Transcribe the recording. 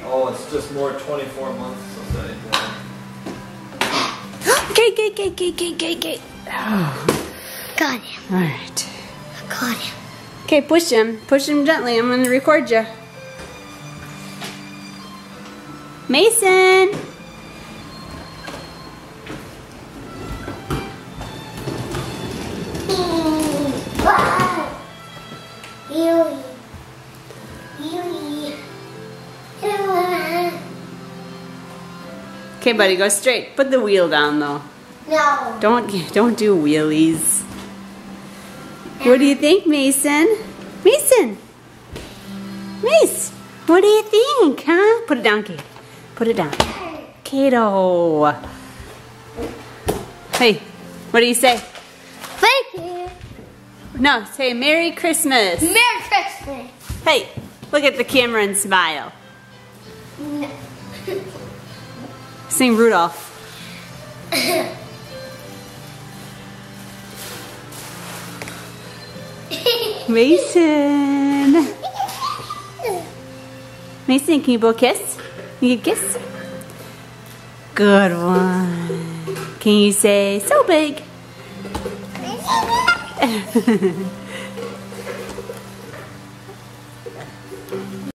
Oh, it's just more 24 months. So say, Okay. Got him. All right. Got him. Okay, push him. Push him gently. I'm gonna record you. Mason. Okay, buddy, go straight. Put the wheel down, though. No. Don't do wheelies. What do you think, Mason? Mason! Mace! What do you think, huh? Put it down, Kate. Put it down. Kato! Hey, what do you say? Thank you. No, say Merry Christmas. Merry Christmas. Hey, look at the camera and smile. No. Sing Rudolph. Mason! Mason, can you blow a kiss? Can you get a kiss? Good one. Can you say, so big?